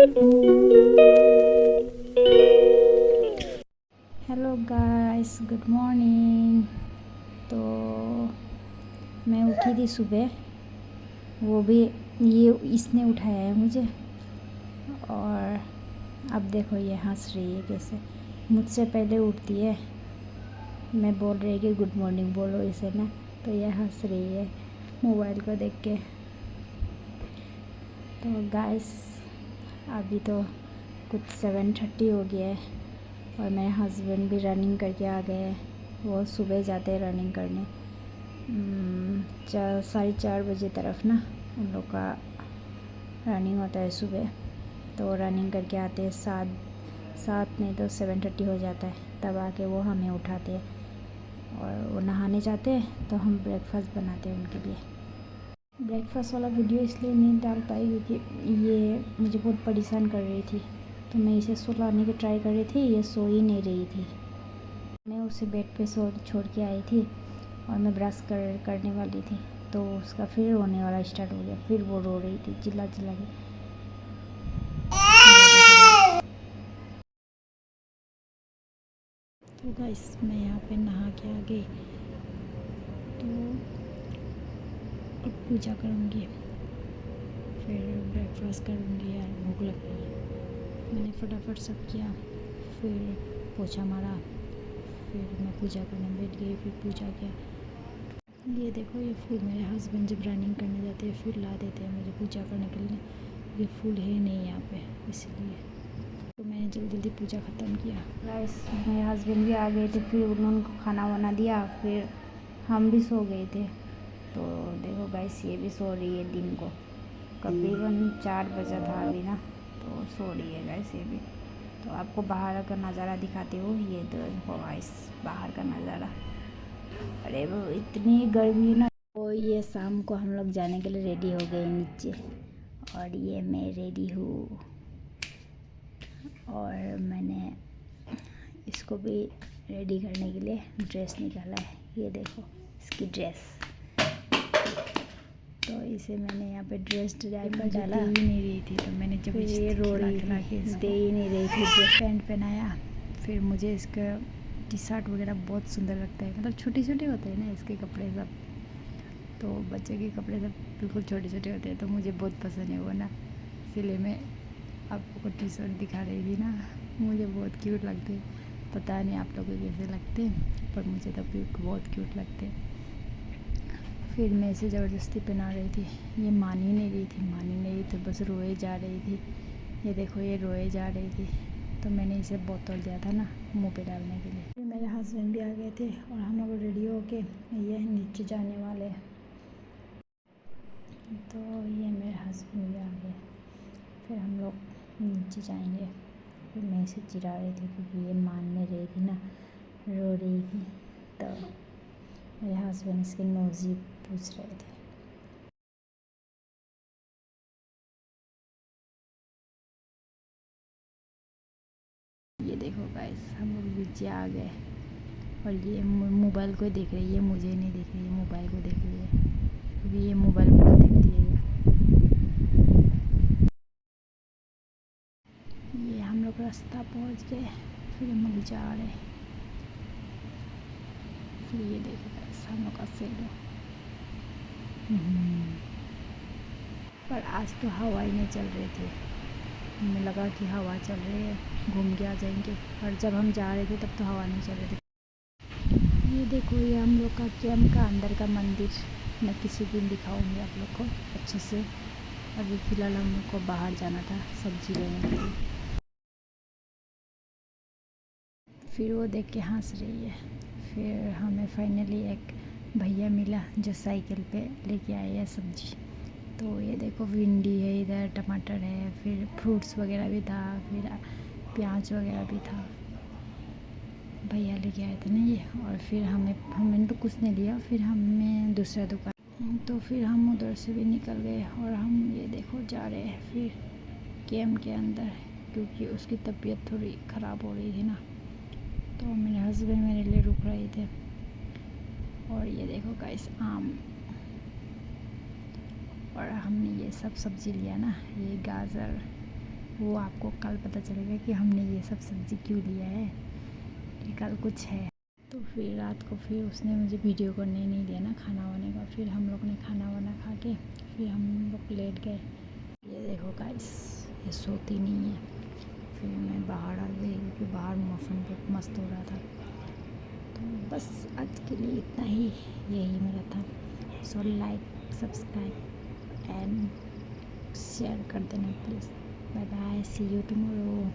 Hello guys, good morning. तो मैं उठी थी सुबह, वो भी ये इसने उठाया है मुझे। और अब देखो ये हंस रही है कैसे, मुझसे पहले उठती है। मैं बोल रही कि गुड मॉर्निंग बोलो इसे ना, तो ये हंस रही है मोबाइल को देख के। तो गाइस अभी तो कुछ 7:30 हो गया है और मेरे हस्बैंड भी रनिंग करके आ गए हैं। वो सुबह जाते हैं रनिंग करने, 4:30 बजे तरफ ना उन लोग का रनिंग होता है सुबह। तो रनिंग करके आते हैं, सात नहीं तो 7:30 हो जाता है, तब आके वो हमें उठाते हैं और वो नहाने जाते हैं। तो हम ब्रेकफास्ट बनाते हैं उनके लिए। ब्रेकफास्ट वाला वीडियो इसलिए नहीं डाल पाई क्योंकि ये मुझे बहुत परेशान कर रही थी। तो मैं इसे सुलाने की ट्राई कर रही थी, ये सो ही नहीं रही थी। मैं उसे बेड पे छोड़ के आई थी और मैं ब्रश करने वाली थी, तो उसका फिर रोने वाला स्टार्ट हो गया। फिर वो रो रही थी चिल्ला चिल्ला के। तो गाइस मैं यहाँ पे नहा के आ गई, तो अब पूजा करूँगी, फिर ब्रेकफास्ट करूँगी। यार भूख लग रही है। मैंने फटाफट सब किया, फिर पोछा मारा, फिर मैं पूजा करने बैठ गई, फिर पूजा किया। ये देखो ये फूल मेरे हस्बैंड जब रनिंग करने जाते हैं फिर ला देते हैं मुझे पूजा करने के लिए। ये फूल है नहीं यहाँ पे, इसलिए तो मैंने जल्दी जल्दी पूजा ख़त्म किया। गाइस मेरे हस्बैंड भी आ गए थे, फिर उन्होंने खाना वाना दिया, फिर हम भी सो गए थे। तो देखो गाइस ये भी सो रही है दिन को, करीबन 4 बजा था अभी ना, तो सो रही है गाइस ये भी। तो आपको बाहर का नज़ारा दिखाती हूँ। ये देखो गाइस बाहर का नज़ारा, अरे वो इतनी गर्मी ना। तो ये शाम को हम लोग जाने के लिए रेडी हो गए नीचे, और ये मैं रेडी हूँ। और मैंने इसको भी रेडी करने के लिए ड्रेस निकाला है, ये देखो इसकी ड्रेस। तो इसे मैंने यहाँ पे ड्रेस डायपर डाला, दे ही नहीं रही थी, तो मैंने जब ये रो रही थी दे ही नहीं रही थी, ड्रेस पैंट पहनाया। फिर मुझे इसका टी शर्ट वगैरह बहुत सुंदर लगता है, मतलब छोटे छोटे होते हैं ना इसके कपड़े सब, तो बच्चे के कपड़े सब बिल्कुल छोटे छोटे होते हैं, तो मुझे बहुत पसंद है वो ना, इसीलिए मैं आपको टी शर्ट दिखा रही थी ना। मुझे बहुत क्यूट लगते हैं, पता नहीं आप लोगों को कैसे लगते हैं, पर मुझे तो बहुत क्यूट लगते हैं। फिर मैं इसे ज़बरदस्ती पहना रही थी, ये मान ही नहीं रही थी, बस रोए जा रही थी। ये देखो ये रोए जा रही थी, तो मैंने इसे बोतल दिया था ना मुंह पे डालने के लिए। फिर मेरे हस्बैंड भी आ गए थे और हम लोग रेडी होके ये नीचे जाने वाले। तो ये मेरे हस्बैंड भी आ गए, फिर हम लोग नीचे जाएंगे। फिर मैं इसे चिढ़ा रही थी क्योंकि ये मान नहीं रही थी ना, रो रही थी। तो मेरे हस्बैंड इसके नोज़ी पूछ रहे थे। ये देखो गाइस हम लोग नीचे आ गए, और ये मोबाइल को देख रही है, मुझे नहीं देख रही है, मोबाइल को देख रही है, क्योंकि ये मोबाइल में देखती है। ये हम लोग रास्ता पहुंच गए, फिर हम लोग जा रहे। फिर ये देखो गाइस हम लोग का शेडो। पर आज तो हवा ही नहीं चल रही थी, हमें लगा कि हवा चल रही है घूम के आ जाएंगे, और जब हम जा रहे थे तब तो हवा नहीं चल रही थी। ये देखो ये हम लोग का कैंप का अंदर का मंदिर, मैं किसी दिन दिखाऊंगी आप लोग को अच्छे से। अभी फ़िलहाल हम लोग को बाहर जाना था सब्जी लेने के लिए। फिर वो देख के हंस रही है। फिर हमें फाइनली एक भैया मिला जो साइकिल पे लेके आए हैं सब्जी। तो ये देखो भिंडी है, इधर टमाटर है, फिर फ्रूट्स वगैरह भी था, फिर प्याज वगैरह भी था। भैया लेके आए थे ना ये, और फिर हमने तो कुछ नहीं लिया, फिर हमें दूसरा दुकान, तो फिर हम उधर से भी निकल गए और हम ये देखो जा रहे हैं फिर कैंप के अंदर, क्योंकि उसकी तबीयत थोड़ी ख़राब हो रही थी ना, तो मेरे हस्बैंड मेरे लिए रुक रहे थे। और ये देखो गाइस आम, और हमने ये सब सब्ज़ी लिया ना, ये गाजर, वो आपको कल पता चलेगा कि हमने ये सब सब्ज़ी क्यों लिया है, कि कल कुछ है। तो फिर रात को फिर उसने मुझे वीडियो करने नहीं दिया ना खाना वाने का। फिर हम लोग ने खाना वाना खा के फिर हम लोग लेट गए। ये देखो गाइस, ये सोती नहीं है। फिर मैं बाहर आ गई क्योंकि बाहर मौसम बहुत मस्त हो रहा था। तो बस आज के लिए इतना ही, यही मेरा था। So like, subscribe and share कर देना please. Bye bye, see you tomorrow.